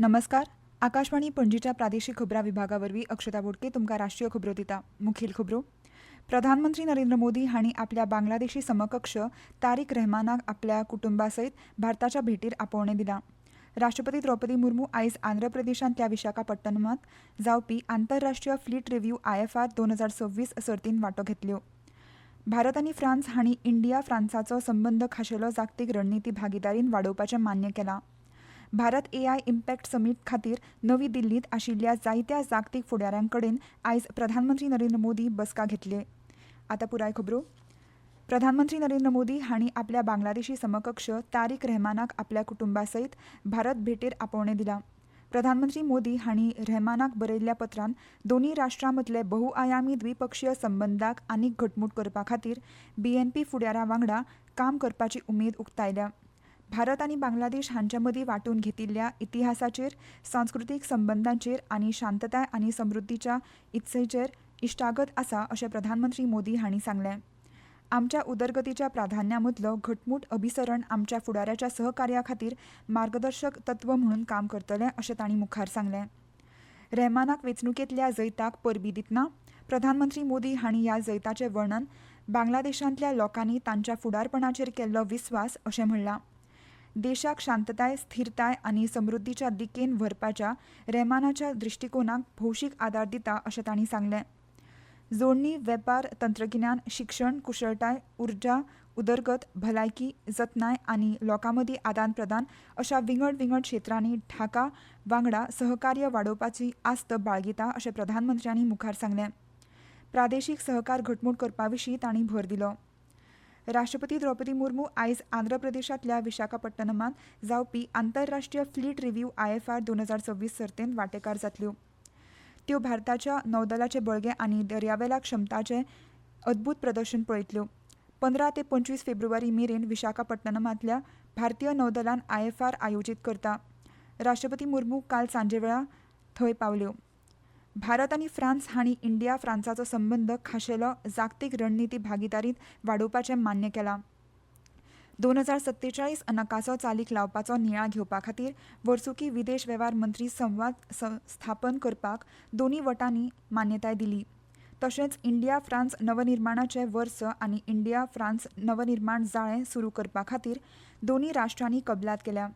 नमस्कार. आकाशवाणी पणजीच्या प्रादेशीक खबरां विभागावरवीं अक्षता बोडके तुमकां राष्ट्रीय खबरो दिता. मुखेल खबरो. प्रधानमंत्री नरेंद्र मोदी हांणी आपल्या बांगलादेशी समकक्ष तारीक रहमानाक आपल्या कुटुंबा सयत भारताच्या भेटीर आपोवणें दिलां. राष्ट्रपती द्रौपदी मुर्मू आयज आंध्र प्रदेशांतल्या विशाखापट्टणमांत जावपी आंतरराष्ट्रीय फ्लीट रिव्ह्यू IFR 2026 सर्तींत वांटो घेतल्यो. भारत आनी फ्रांस हांणी इंडिया फ्रांसाचो संबंद खाशेलो जागतीक रणनीती भागीदारीन वाडोवपाचें मान्य केलां. भारत AI इम्पॅक्ट समीट खातीर नवी दिल्लींत आशिल्ल्या जायत्या जागतीक फुडाऱ्यां कडेन आयज प्रधानमंत्री नरेंद्र मोदी बसका घेतले. आतां पुराय खबरो. प्रधानमंत्री नरेंद्र मोदी हांणी आपल्या बांगलादेशी समकक्ष तारीक रहमानाक आपल्या कुटुंबा सयत भारत भेटेर आपोवणें दिलां. प्रधानमंत्री मोदी हांणी रहमानाक बरयल्ल्या पत्रांत दोनूय राष्ट्रां मदले बहुआयामी द्विपक्षीय संबंदाक आनीक घटमूट करपा खातीर BNP फुडाऱ्यां वांगडा काम करपाची उमेद उक्तायल्या. भारत आनी बांगलादेश हांचे मदीं वांटून घेतिल्ल्या इतिहासाचेर, सांस्कृतीक संबंदांचेर आनी शांतताय आनी समृद्धीच्या इत्सेचेर इश्टागत आसा अशें प्रधानमंत्री मोदी हांणी सांगलें. आमच्या उदरगतीच्या प्राधान्यां मदलो घटमूट अभिसरण आमच्या फुडाऱ्याच्या सहकार्या खातीर मार्गदर्शक तत्व म्हणून काम करतलें अशें तांणी मुखार सांगलें. रहमानाक वेंचणुकेंतल्या जैताक परबीं दितना प्रधानमंत्री मोदी हांणी ह्या जैताचें वर्णन बांगलादेशांतल्या लोकांनी तांच्या फुडारपणाचेर केल्लो विस्वास अशें म्हणलां. देशाक शांतताय, स्थिरताय आनी समृद्धीच्या दिकेन व्हरपाच्या रहमानाच्या दृश्टिकोनाक भौशीक आदार दिता अशें तांणी सांगलें. जोडणी, वेपार, तंत्रगिन्यान, शिक्षण, कुशळटाय, उर्जा, उदरगत, भलायकी, जतनाय आनी लोकां मदीं आदान प्रदान अशा विंगड विंगड क्षेत्रांनी ढाका वांगडा सहकार्य वाडोवपाची आस्त बाळगिता अशें प्रधानमंत्र्यांनी मुखार सांगलें. प्रादेशीक सहकार घटमूट करपा विशीं तांणी भर दिलो. राष्ट्रपती द्रौपदी मुर्मू आयज आंध्र प्रदेशांतल्या विशाखापट्टणमांत जावपी आंतरराष्ट्रीय फ्लीट रिव्ह्यू IFR 2026 सर्तींत वांटेकार जातल्यो. त्यो भारताच्या नौदलाचे बळगे आनी दर्यावेल्या क्षमतांचें अदभूत प्रदर्शन पळयतल्यो. 15 ते 25 फेब्रुवारी मेरेन विशाखापट्टणमांतल्या भारतीय नौदलान IFR आयोजीत करता. राष्ट्रपती मुर्मू काल सांजेवेळा थंय पावल्यो. भारत आनी फ्रांस हांणी इंडिया फ्रांसाचो संबंद खाशेलो जागतीक रणनीती भागीदारींत वाडोवपाचें मान्य केलां. 2047 नकासो चालीक लावपाचो नियाळ घेवपा खातीर वर्सुकी विदेश वेव्हार मंत्री संवाद स्थापन करपाक दोनूय वटांनी मान्यताय दिली. तशेंच इंडिया फ्रांस नवनिर्माणाचें वर्स आनी इंडिया फ्रांस नवनिर्माण जाळें सुरू करपा खातीर दोनूय राष्ट्रांनी कबलात केल्या.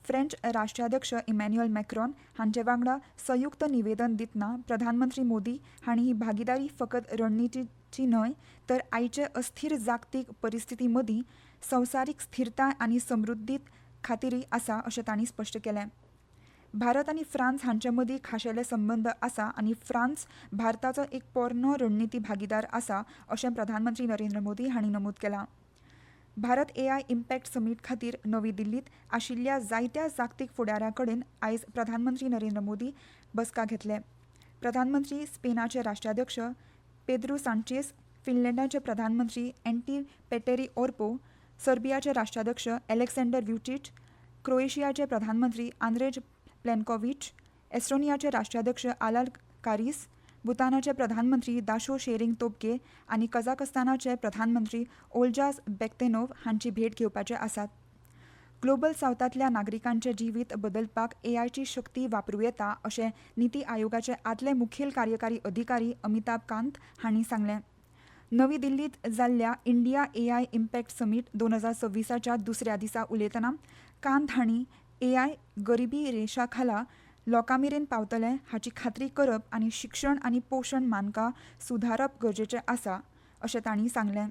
फ्रेंच राष्ट्राध्यक्ष इमॅन्युएल मॅक्रॉन हांचे वांगडा संयुक्त निवेदन दितना प्रधानमंत्री मोदी हांणी ही भागीदारी फकत रणनितीची न्हय तर आयचे अस्थिर जागतीक परिस्थिती मदीं संवसारीक स्थिरताय आनी समृद्धी खातीरय आसा अशें तांणी स्पश्ट केलें. भारत आनी फ्रांस हांचे मदीं खाशेले संबंद आसा आनी फ्रांस भारताचो एक पोरनो रणनिती भागीदार आसा अशें प्रधानमंत्री नरेंद्र मोदी हांणी नमूद केलां. भारत AI इम्पॅक्ट समीट खातीर नवी दिल्लींत आशिल्ल्या जायत्या जागतीक फुडाऱ्यां कडेन आयज प्रधानमंत्री नरेंद्र मोदी बसका घेतले. प्रधानमंत्री स्पेनाचे राष्ट्राध्यक्ष पेद्रो सँचेज, फिनलँडाचे प्रधानमंत्री एंटी पेटेरी ओर्पो, सर्बियाचे राष्ट्राध्यक्ष अलेक्झांडर व्युचिच, क्रोएशियाचे प्रधानमंत्री आंद्रेज प्लेनकोविच, एस्टोनियाचे राष्ट्राध्यक्ष आलाल कारीस, भूतानाचे प्रधानमंत्री दाशो शेरिंग तोबगे आनी कझाकस्तानाचे प्रधानमंत्री ओल्जास बेक्तेनोव हांची भेट घेवपाचे आसात. ग्लोबल सावथांतल्या नागरिकांचे जिवीत बदलपाक AIची शक्ती वापरूं येता अशें निती आयोगाचे आदले मुखेल कार्यकारी अधिकारी अमिताभ कांत हांणी सांगलें. नवी दिल्लींत जाल्ल्या इंडिया AI इम्पॅक्ट समीट 2026च्या दुसऱ्या दिसा उलयतना कांत हांणी AI गरिबी रेशा खाला लोकां मेरेन पावतले हाची खात्री करप आनी शिक्षण आनी पोशण मानकां सुधारप गरजेचें आसा अशें तांणी सांगलें.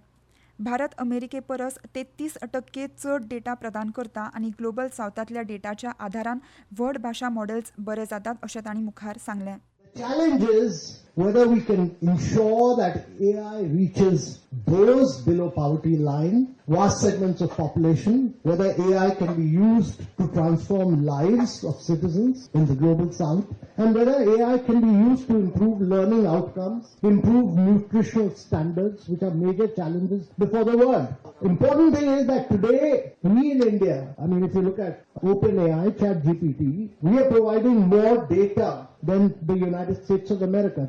भारत अमेरिके परस 33% चड डेटा प्रदान करता आनी ग्लोबल सावथांतल्या डेटाच्या आदारान व्हड भाशा मॉडेल्स बरे जातात अशें तांणी मुखार सांगलें. Challenge is whether we can ensure that AI reaches those below poverty line, vast segments of population, whether AI can be used to transform lives of citizens in the global south, and whether AI can be used to improve learning outcomes, improve nutritional standards, which are major challenges before the world. Important thing is that today, we in India, if you look at OpenAI, ChatGPT, we are providing more data than the United States of America.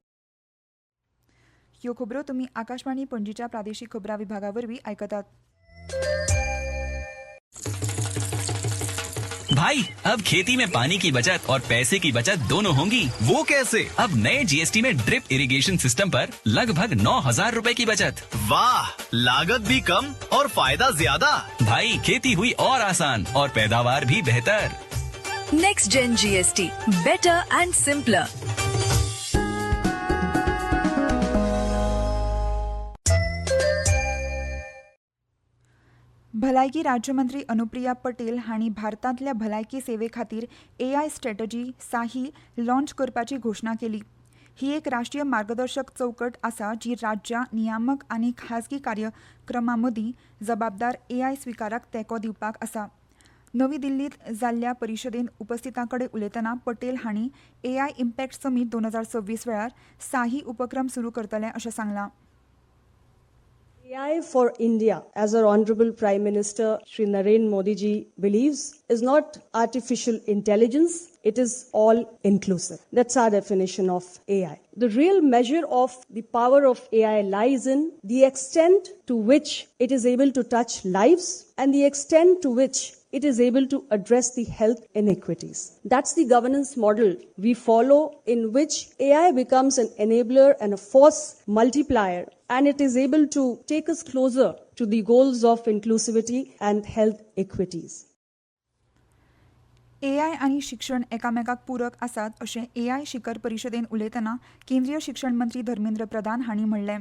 ह्यो खबरो तुमी आकाशवाणी पणजीच्या प्रादेशीक खबरां विभागावरवीं आयकतात. भाई अब खेती में पानी की बचत और पैसे की बचत दोनों होंगी। वो कैसे? अब नए जीएसटी में ड्रिप इरिगेशन सिस्टम पर लगभग 9,000 रूपए की बचत। वाह, लागत भी कम और फायदा ज्यादा। भाई खेती हुई और आसान और पैदावार भी बेहतर। Next Gen GST, better and simpler. भलायकी राज्यमंत्री अनुप्रिया पटेल हांणी भारतांतल्या भलायकी सेवे खातीर AI स्ट्रॅटजी साही लॉन्च करपाची घोशणा केली. ही एक राष्ट्रीय मार्गदर्शक चौकट आसा जी राज्यां, नियामक आनी खाजगी कार्यक्रमां मदीं जबाबदार AI स्विकाराक तेंको दिवपाक आसा. नवी दिल्लींत जाल्ल्या परिशदेंत उपस्थितांकडेन उलयतना पटेल हांणी AI इम्पॅक्ट समीट 2026 वेळार साही उपक्रम सुरू करतले अशें सांगलां. AI for India, as our Honorable Prime Minister Shri Narendra Modi ji believes, is not artificial intelligence, it is all inclusive. That's our definition of AI. The real measure of the power of AI lies in the extent to which it is able to touch lives and the extent to which it is able to address the health inequities. That's the governance model we follow, in which AI becomes an enabler and a force multiplier, and it is able to take us closer to the goals of inclusivity and health equities. AI आनी शिक्षण एकामेकाक पूरक आसात अशें AI शिखर परिशदेंत उलयतना केंद्रीय शिक्षण मंत्री धर्मेंद्र प्रधान हांणी म्हणलें.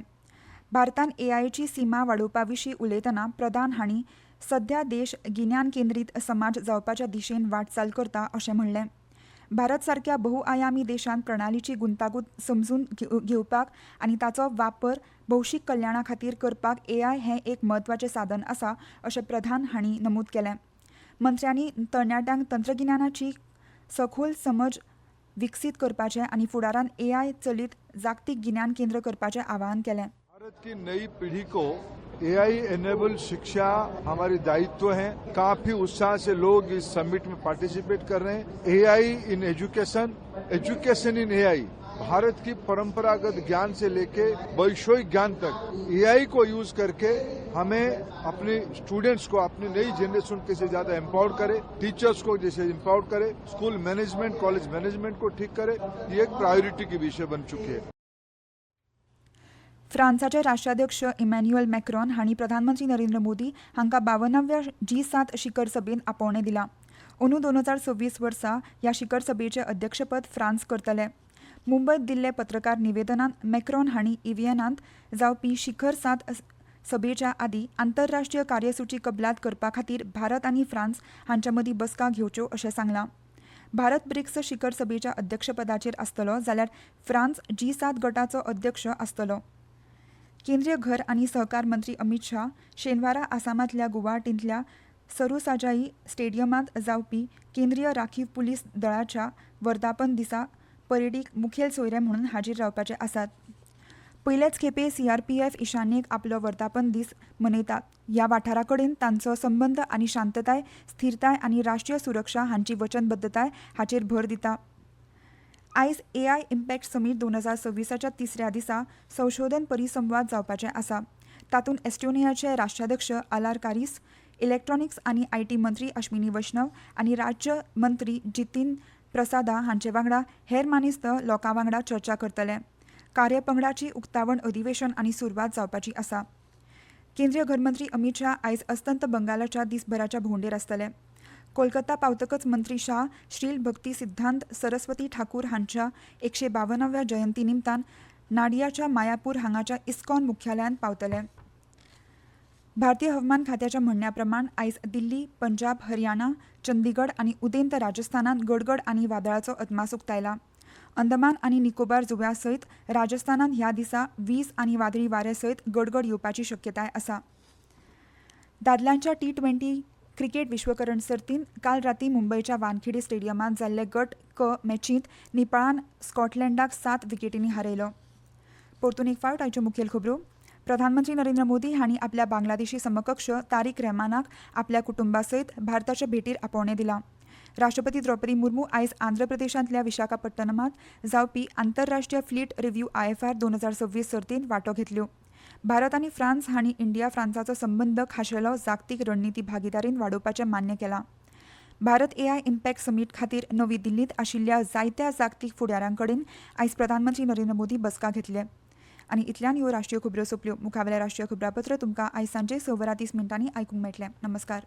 भारतान AIची सीमा वाडोवपा विशीं उलयतना प्रधान हांणी सध्या देश गिन्यान केंद्रीत समाज जावपाच्या दिशेन वाटचाल करता अशें म्हणलें. भारत सारक्या बहुआयामी देशांत प्रणालीची गुंतागुंत समजून घेवपाक आनी ताचो वापर भौशीक कल्याणा खातीर करपाक AI हें एक म्हत्वाचें साधन आसा अशें प्रधान हांणी नमूद केलें. मंत्र्यांनी तरणाट्यांक तंत्रगिन्यानाची सखोल समज विकसीत करपाचें आनी फुडारान AI चलीत जागतीक गिन्यान केंद्र करपाचें आवाहन केलें. भारत की नई पीढ़ी को AI एनेबल शिक्षा हमारी दायित्व है. काफी उत्साह से लोग इस समिट में पार्टिसिपेट कर रहे हैं. AI in education, education in AI, Bharat की परंपरागत ज्ञान से लेके वैश्विक ज्ञान तक AI को यूज करके हमें अपने स्टूडेंट्स को, अपनी नई जनरेशन के से ज्यादा एम्पावर करे, टीचर्स को जैसे एम्पावर करे, स्कूल मैनेजमेंट, कॉलेज मैनेजमेंट को ठीक करे. ये एक प्रायोरिटी की विषय बन चुकी है. फ्रांसाचे राष्ट्राध्यक्ष इमॅन्युएल मॅक्रॉन हांणी प्रधानमंत्री नरेंद्र मोदी हांकां 52व्या G7 शिखर सभेत आपोवणें दिलां. अंदू 2026 वर्सा ह्या शिखर सभेचें अध्यक्षपद फ्रांस करतले. मुंबयत दिल्ले पत्रकार निवेदनांत मॅक्रॉन हांणी इव्हियनांत जावपी शिखर 7 सभेच्या आदीं आंतरराष्ट्रीय कार्यसुची कबलात करपा खातीर भारत आनी फ्रांस हांचे मदीं बसका घेवच्यो अशें सांगलां. भारत ब्रिक्स शिखर सभेच्या अध्यक्षपदाचेर आसतलो जाल्यार फ्रांस G7 गटाचो अध्यक्ष आसतलो. केंद्रीय घर आनी सहकार मंत्री अमित शाह शेनवारा आसामांतल्या गुवाहाटींतल्या सरुसाजाई स्टेडियमांत जावपी केंद्रीय राखीव पुलीस दळाच्या वर्धापन दिसा परेडीक मुखेल सोयरे म्हणून हाजीर रावपाचे आसात. पयलेच खेपे CRPF ईशान्येक आपलो वर्धापन दीस मनयतात. ह्या वाठारा कडेन तांचो संबंद आनी शांतताय, स्थिरताय आनी राष्ट्रीय सुरक्षा हांची वचनबद्धताय हाचेर भर दिता. आयज AI इम्पॅक्ट समीट 2026च्या तिसऱ्या दिसा संशोधन परिसंवाद जावपाचे आसा. तातूंत एस्टोनियाचे राष्ट्राध्यक्ष आलार कारीस, इलेक्ट्रॉनिक्स आनी IT मंत्री अश्विनी वैष्णव आनी राज्य मंत्री जितीन प्रसादा हांचे वांगडा हेर मानेस्त लोकां वांगडा चर्चा करतले. कार्यपंगडाची उक्तावण अधिवेशन आनी सुरवात जावपाची आसा. केंद्रीय घरमंत्री अमित शाह आयज अस्तंत बंगालाच्या दिसभराच्या भोंवडेर आसतले. कोलकाता पावतकच मंत्री शाह श्रील भक्ती सिद्धांत सरस्वती ठाकूर हांच्या 152व्या जयंती निमतान नाडियाच्या मायापूर हांगाच्या इस्कॉन मुख्यालयांत पावतले. भारतीय हवामान खात्याच्या म्हणण्या प्रमाण आयज दिल्ली, पंजाब, हरियाणा, चंदीगड आनी उदेंत राजस्थानांत गडगड आनी वादळाचो अदमास उक्तायला. अंदमान आनी निकोबार जुंव्या सयत राजस्थानांत ह्या दिसा वीज आनी वादळी वारे सयत गडगड येवपाची शक्यताय आसा. दादल्यांच्या T20 क्रिकेट विश्वकरण सर्तींत काल रातीं मुंबयच्या वानखेडे स्टेडियमांत जाल्ले गट क मॅचींत नेपाळान स्कॉटलंडाक 7 विकेटींनी हारयलो. परतून एक फावट आयच्यो मुखेल खबरो. प्रधानमंत्री नरेंद्र मोदी हांणी आपल्या बांगलादेशी समकक्ष तारीक रहमानाक आपल्या कुटुंबा सयत भारताच्या भेटीर आपोवणें दिलां. राष्ट्रपती द्रौपदी मुर्मू आयज आंध्र प्रदेशांतल्या विशाखापट्टणमांत जावपी आंतरराष्ट्रीय फ्लीट रिव्ह्यू IFR 2026 सर्तींत वांटो घेतल्यो. भारत आनी फ्रांस हांणी इंडिया फ्रांसाचो संबंद खाशेलो जागतीक रणनीती भागीदारीन वाडोवपाचें मान्य केलां. भारत AI इम्पॅक्ट समीट खातीर नवी दिल्लीत आशिल्ल्या जायत्या जागतीक फुडाऱ्यांकडेन आयज प्रधानमंत्री नरेंद्र मोदी बसका घेतले. आनी इतल्यान ह्यो राष्ट्रीय खबरो सोंपल्यो. मुखावेलें राष्ट्रीय खबरापत्र तुमकां आयज सांजे 6:30 आयकूंक मेळटलें. नमस्कार.